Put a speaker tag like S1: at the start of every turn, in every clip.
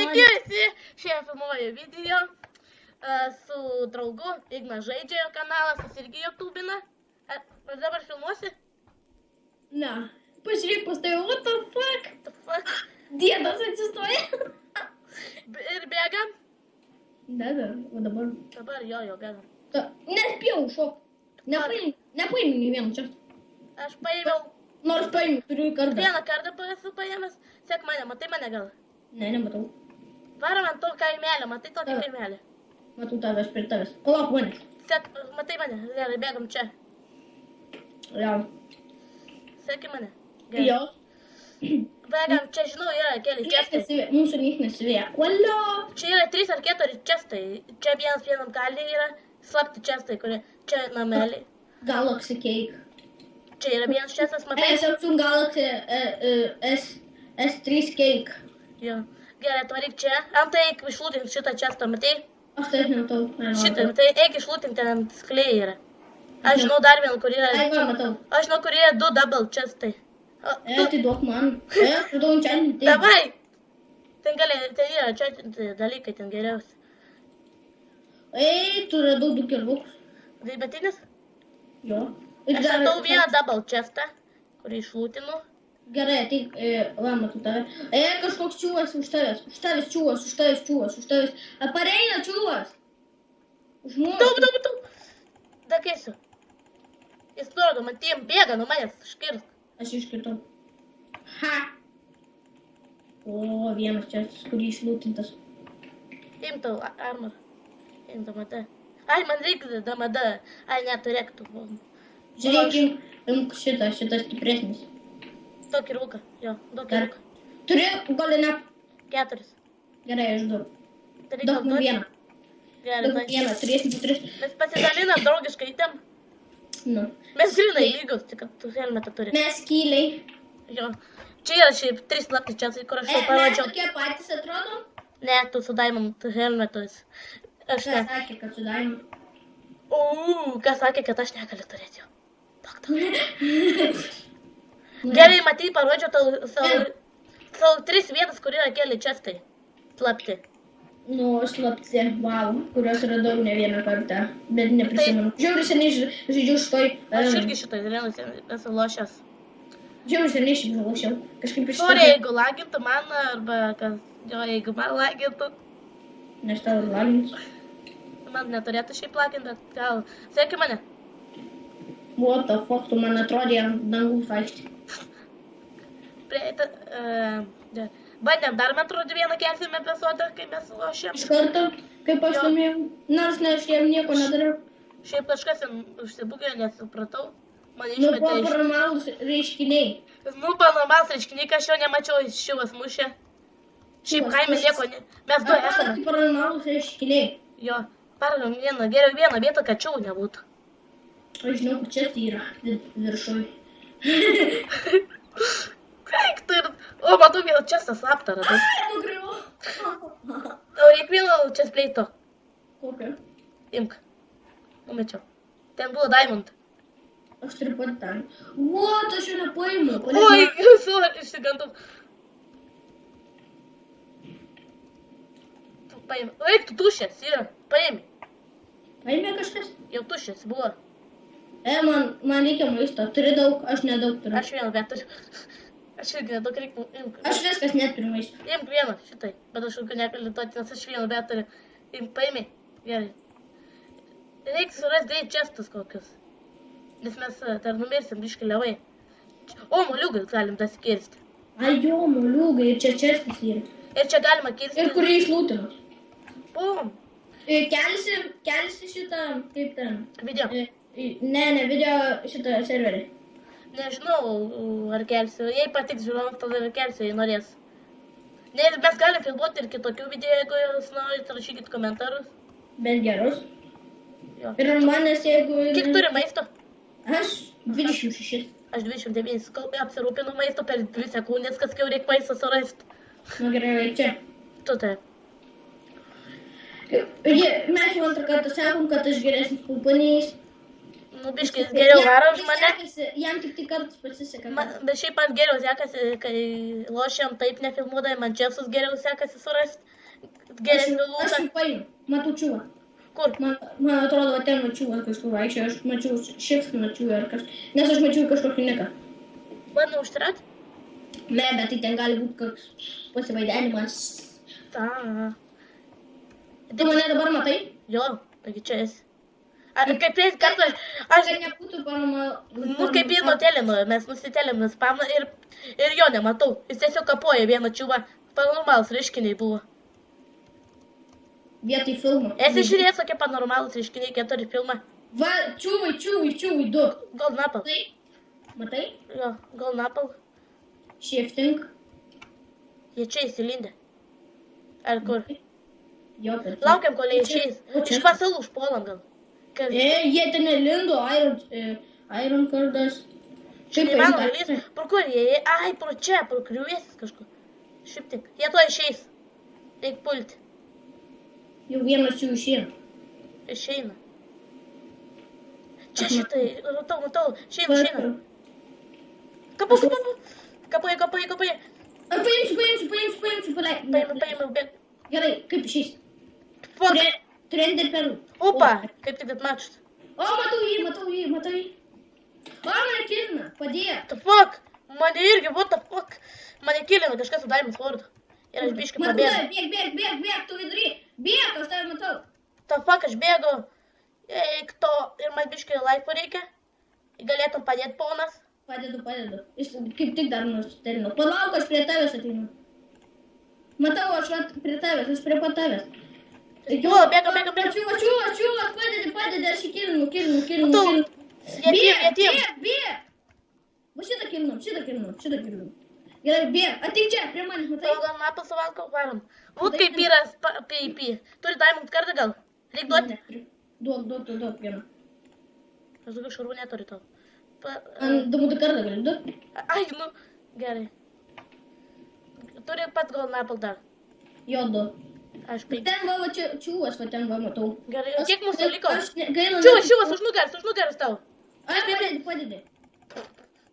S1: Sveiki visi, šiandien filmuoju video su draugu, Ignas žaidžia jo kanalas, jis irgi YouTube'ina. Ar dabar filmuosi?
S2: Ne, pažiūrėk pas tai, what the fuck? Diedas atsistoja.
S1: Ir bėgam?
S2: Ne, o dabar.
S1: Dabar jo, bėgam.
S2: Nespėjau šok. Nepaėmiau nei vieną čia.
S1: Aš paėmiau.
S2: Nors paėmiau, turiu kartą.
S1: Vieną kartą esu paėmęs. Sek mane, matai mane gal?
S2: Ne, nematau.
S1: Varom ant to kaimelio, matai tokį kaimelį?
S2: Matau tavęs prie tavęs. Palauk mane.
S1: Sek, matai mane, gerai, bėgam čia.
S2: Jo.
S1: Seki mane.
S2: Jo.
S1: Bėgam, čia žinau, yra keli čestai.
S2: Mūsų nieks nesivėja. Valio.
S1: Čia yra 3 ar 4 čestai. Čia vienam kalį yra slapti čestai, kurie čia nameliai.
S2: Galaxy Cake.
S1: Čia yra vienas čestas, matai?
S2: Samsung Galaxy S3 Cake.
S1: Jo. Gerai, atvaryk čia. Antai eik išlūtink šitą čestą, matai?
S2: Aš tai nematau.
S1: Šitą, tai eik išlūtink, ten ant sklėjai yra. Aš žinau dar vieną, kur yra...
S2: Ai, va, matau.
S1: Aš žinau, kur yra 2 double čestai.
S2: Tai duok man. Aš duok čia.
S1: Davai! Ten yra čia dalykai, ten geriausi.
S2: Ei, tu radau 2 kirvukus.
S1: Daibatinis?
S2: Jo.
S1: Aš radau vieną double čestą, kurį išlūtinu.
S2: Gerai, ateik, va, matau tave. Kažkoks čiūvas už tavęs. Už tavęs čiūvas. Pareina čiūvas. Už mūsų.
S1: Daug. Dakėsiu. Jis nurodo, man tiem bėga nuo manęs, škirsk.
S2: Aš iškirtau. Ha. O, vienas čia, kurį išlūtintas.
S1: Imtau armor. Imtau mate. Ai, man reikia damada. Ai, neturėktų.
S2: Žiūrėk, imk šitas stipresnis.
S1: Duok kirvuką, jo, duok kirvuką.
S2: Turi galinę?
S1: 4.
S2: Gerai, aš duok.
S1: Duok
S2: man vieną.
S1: Gerai,
S2: duok vieną, turėsim po 3.
S1: Mes pasidalinam draugiškai įtem.
S2: Nu.
S1: Mes grinai lygus, tik kad tu helmetą turi.
S2: Mes kyliai.
S1: Jo. Čia yra šiaip 3 slapti česai, kur aš jau parodžiau.
S2: Mes tokie patys atrodo?
S1: Ne, tu su Diamond helmetus. Aš ne.
S2: Kas sakė, kad su Diamond?
S1: Kas sakė, kad aš negaliu turėti jo. Gerai, matai, parodžiau tau savo 3 vietas, kur yra keli čestai. Slapti.
S2: Nu, slapti, wow, kuriuos radau ne vieną kartą, bet neprisimenu. Žiauriai seniai žaidžiu šitoj...
S1: Aš irgi šitoj vienas esu lošęs.
S2: Žiauriai seniai šiaip lošiau. Kažkaip iš...
S1: Sorry, jeigu lagintų man, arba kas... Jo, jeigu man lagintų.
S2: Nes tau lagins.
S1: Man neturėtų šiaip laginti, bet gal... Seki mane.
S2: What the fuck, tu man atrodė ant dangaus aikštį.
S1: Bandėm dar, man atrodo, vieną kelsime epizodą, kai mes lošėm.
S2: Iš karto, kaip aš laimėjau, nors ne, aš jam nieko nedariau.
S1: Šiaip kažkas užsibūgė, nesupratau. Man
S2: Nu,
S1: išmetė
S2: buvo paramalus reiškiniai.
S1: Nu, paramalus reiškiniai, kad aš jo nemačiau, šivas mušė. Šiaip kaime nieko ne... Mes du esame.
S2: Paramalus reiškiniai.
S1: Jo, paradom vieną, geriau vieną vietą, kad čiau nebūtų.
S2: Aš žinau, kad čia tai yra viršui.
S1: Kaip tu ir... O, matau, vėl čestas slaptą radau.
S2: Ai, nugriuvau.
S1: O, reik vieną čespleito.
S2: Kokią?
S1: Imk. Numečiau. Ten buvo Diamond.
S2: Aš turiu pat ten. What, aš jo nepaimu.
S1: Oi, išsigandau. Tu paimi. Eik, tu tušęs yra. Paimi.
S2: Paimė kažkas?
S1: Jau tušęs buvo.
S2: Man reikia maisto. Turi daug, aš nedaug turiu.
S1: Aš vieną, bet aš irgi nedaug reikia. Imk.
S2: Aš viskas neturiu maisto.
S1: Imk vieną, šitai. Bet aš jau negaliu duoti, nes aš vieną, bet turiu. Imk, paimi. Gerai. Reikia surasti greit čestus kokius. Nes mes dar numirsim iškeliavai. O, moliugai galim dasikirsti.
S2: Ai, jo, moliugai, ir čia čestas yra.
S1: Ir čia galima kirsti.
S2: Ir kurį išlūtinus.
S1: Bum.
S2: Kelsi šitą, kaip ten?
S1: Video.
S2: Ne, video šitą serverį.
S1: Nežinau, ar kelsiu. Jei patiks žiūrovams, tada ir kelsiu, jei norės. Ne, mes galim filmuoti ir kitokių video, jeigu jūs norit, rašykit komentarus.
S2: Bet gerus.
S1: Jo.
S2: Ir manęs, jeigu...
S1: Kiek turi maisto?
S2: Aš 26.
S1: Aš 29. Apsirūpinu maisto per 2 sekundės, kas jau reikia maisto surasti.
S2: Nu gerai, čia.
S1: Tu taip.
S2: Mes jau antrą kartą sakom, kad aš geresnis pulpanys.
S1: Nu, biškis geriau varo už mane.
S2: Jam tik kartais pasiseka.
S1: Bet šiaip man geriau sekasi, kai lošiam taip nefilmuodami, man česus geriau sekasi surasti. Geresnį
S2: Aš
S1: lūtą.
S2: jų paėmiau. Matau čiūvą.
S1: Kur?
S2: Man atrodo, va ten va čiūvas kažkur vaikščiojo. Aš mačiau šikstiną čiūvą ar kažką. Nes aš mačiau kažkokį niką.
S1: Bandau užtirat?
S2: Ne, bet tai ten gali būti koks pasivaidenimas.
S1: Ta.
S2: Tu mane dabar matai?
S1: Jo, taigi čia esi. Ar kaip prieš kartą, aš,
S2: Tai nebūtų parama...
S1: nu kaip jį nutelino, mes nusitelėm spamą ir jo nematau. Jis tiesiog kapoja vieną čiūvą. Paranormalus reiškiniai buvo.
S2: Vietoj filmo.
S1: Esi žiūrėjęs, kokie paranormalus reiškiniai 4 filmą.
S2: Va, čiūvai, 2.
S1: Golden Apple.
S2: Matai?
S1: Jo, Golden Apple.
S2: Shifting.
S1: Jie čia įsilindė. Ar kur?
S2: Jo, bet...
S1: Laukiam, kol jie išeis.
S2: O čia-
S1: Iš pasalų užpuolam gal. Kas?
S2: Jie ten nelindo, Iron Cardas.
S1: Čia neįmanoma lįst. Pro kur jie? Ai, pro čia, pro kriuvėsis kažkur. Šiptik. Jie to išeis. Reik pulti.
S2: Jau vienas jų išėjo.
S1: Išeina. Čia šitai, matau. Išeina. Kapu. Kapuoja.
S2: Paimsiu, paleik.
S1: Paėmiau, bet...
S2: Gerai, kaip išeis?
S1: Fuck.
S2: Turi enderperlų.
S1: Opa, kaip tik atmačius.
S2: O, matau jį. O, mane kilina, padėjo.
S1: The fuck? Mane irgi, what the fuck? Mane kilina kažkas su Diamond Sword. Ir aš biškį pabėgau.
S2: Bėg, tu vidury. Bėg, aš tave matau.
S1: The fuck, aš bėgu. Eik to, ir man biškį laiko reikia. Galėtum padėti ponas.
S2: Padedu. Jis kaip tik dar nustelino. Palauk, aš prie tavęs ateinu. Matau, aš prie tavęs, aš prie pat tavęs.
S1: Jo, bėga.
S2: Čiūvas, padedi, aš jį kilinu. Bėg. Va šitą kilinu. Gerai, bėg, ateik čia, prie manęs, matai?
S1: Tau gal napą suvalkau, varom. Vūt kaip yra PIP. Turi Diamond kardą gal? Reik duoti.
S2: Duok vieną.
S1: Aš daugiau šarvų neturiu tau.
S2: Diamond kardą gali duoti?
S1: Ai, nu, gerai. Turi pats gal napą dar.
S2: Jo, du.
S1: Aš PIP.
S2: Ten va čiūvas, va ten va matau.
S1: Gerai, o kiek mūsų liko?
S2: Gaila.
S1: Čiūvas, už nugaras tau.
S2: Ai, padedi.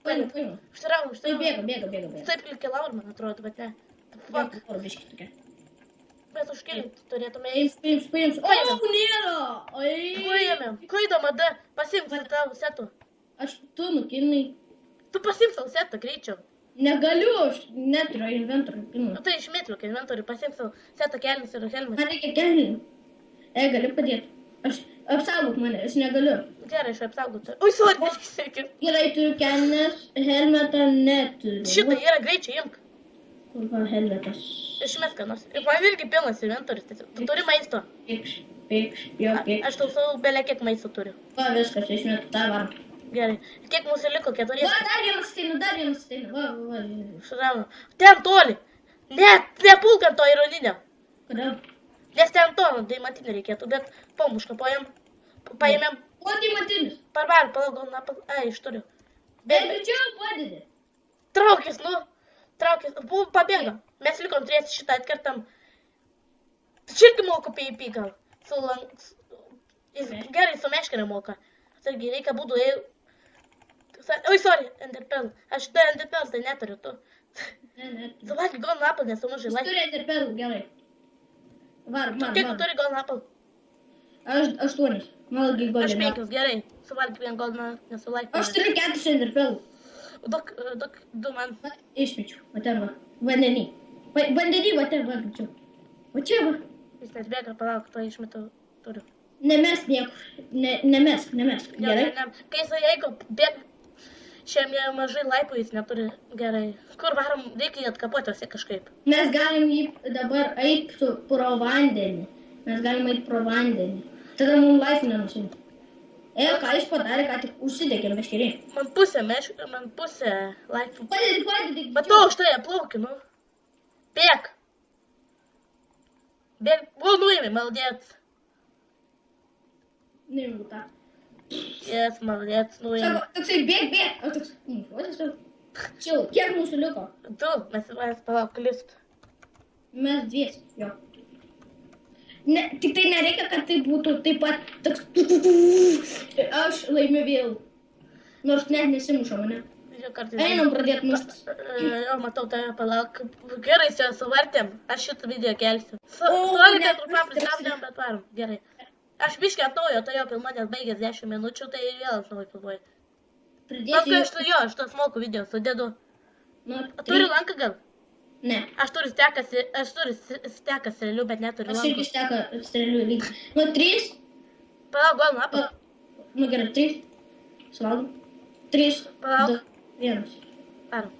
S2: Paėmiau.
S1: Užsiraunu.
S2: Tai bėga.
S1: Taip ilgi laur, man atrodo, bet ne. Fuck.
S2: Biški tokia.
S1: Bet užkilinti turėtume.
S2: Paimsiu. O, nėra!
S1: Paėmėm. Klaido, mada. Pasimk savo setų.
S2: Tu nukilinai.
S1: Tu pasimk savo setą, greičiau.
S2: Negaliu, aš neturiu inventorių.
S1: Nu tai išmetriu, kai inventorių pasimk savo setą kelnis ir helmis.
S2: Man reikia kelnių. Gali padėti. Aš apsaugok mane, aš negaliu.
S1: Gerai, aš apsaugoti. Ui, sorry, neskisėkit.
S2: Gerai, turiu kelnes, helmetą neturiu.
S1: Šitą yra greičiai, imk.
S2: Kur va helmetas?
S1: Išmes ką nors. Ir man irgi pilnas inventorius. Tu turi maisto.
S2: Pykš, jo, pykš.
S1: Aš tau savo belė kiek maisto turiu.
S2: Va, viskas, išmetu tą varom.
S1: Gerai. Kiek mūsų liko? 4?
S2: Va, dar vienas ateina. Va.
S1: Šraunu. Ten toli. Nepulk ant to ironinio.
S2: Kodėl?
S1: Nes ten to daimatinį reikėtų, bet pomušką paėmėm.
S2: O, daimatinis.
S1: Palauk, gal napal. Ai, iš turiu.
S2: Bet greičiau padedi.
S1: Traukis. Pabėga. Mes likom turėti šitą atkertam. Čia irgi moku PIP gal. Jis gerai su meškerė moka. Taigi reikia būdų. Oi, sorry, enderpearl. Aš tą enderpearl tai neturiu tu. Suvalgy golden apple, nes sumažai
S2: Jis
S1: laiko.
S2: turi enderpearl, gerai. Varom.
S1: Kiek tu turi golden apple?
S2: Aš 8. Malgi
S1: Aš
S2: golden
S1: 5, gerai. Suvalgyk vien golden, nesulaikau.
S2: Aš turiu 4 enderpearl.
S1: Du man.
S2: Išmečiau. Va ten va. Vandenį. Vandenį va ten va. Greičiau. Va čia va.
S1: Jis net bėga, palauk, to išmetu turiu.
S2: Nemesk niekur. Nemesk. Gerai.
S1: Kai jis jeigu bėg, šiam jie mažai laipų jis neturi gerai. Kur varom, reikia jį atkapuoti visi kažkaip.
S2: Mes galim jį dabar eiti pro vandenį. Tada mums laipų nenusimti. Ką jis padarė, ką tik užsidegė meškerį.
S1: Man pusė laipų.
S2: Padedi.
S1: Matau, štai aplauki, nu. Bėg. O, nuėmė, maldėts.
S2: Neimau tą.
S1: Yes, maldėts, nuėmė.
S2: Sako, toksai bėg. O toks, Čia, kiek mūsų liko?
S1: Du, mes palauk, lift.
S2: Mes 2, jo. Tik tai nereikia, kad tai būtų taip pat toks... Aš laimiu vėl. Nors net nesimuša mane.
S1: Jau kartais.
S2: Einam pradėt muštis.
S1: Jo, matau tave, palauk. Gerai, su juo suvartėm. Aš šitą video kelsiu. Sorry, kad trumpam pristabdėm, bet varom. Gerai. Aš biškį ant naujo, tai jau pilnutės baigęs 10 minučių, tai vėl ant naujo filmuoju. Paskui aš to smolkų video sudedu. Turi lanką gal?
S2: Ne.
S1: Aš turiu steką strėlių, bet neturiu
S2: Aš
S1: lankų.
S2: irgi steką strėlių lygiai. Nu, 3.
S1: Palauk, gal napas.
S2: Nu, gerai, 3. Suvalgom. 3.
S1: Palauk.
S2: 2. 1.
S1: Varom.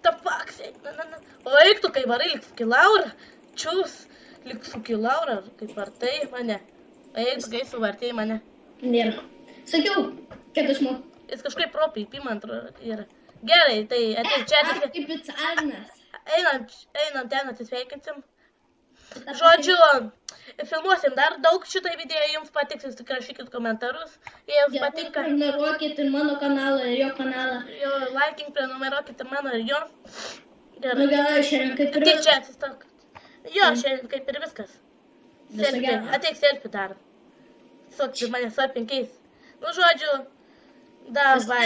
S1: Tapaksiai. O eik tu, kai varai, liks ki Laura. Čiūs. Liks ki Laura, kaip vartai mane. Eik, kai suvartėjai mane.
S2: Nėra. Sakiau, kad aš moku.
S1: Jis kažkaip propiai, pimantro yra. Gerai, tai ateik čia.
S2: Aš kaip įcarnas.
S1: Einam ten atsisveikinsim. Žodžiu, filmuosim dar daug šitai video, jums patiks, jūs tik rašykit komentarus. Jei jums patinka.
S2: Prenumeruokit ir mano kanalą, ir jo kanalą.
S1: Jo, liking, prenumeruokit ir mano, ir jo.
S2: Nu gerai, šiandien kaip ir
S1: Ateik čia atsistok. Jo, šiandien kaip ir viskas. Selfie, ateik selfie dar. Tiesiog mane su 5. Nu, žodžiu, davai.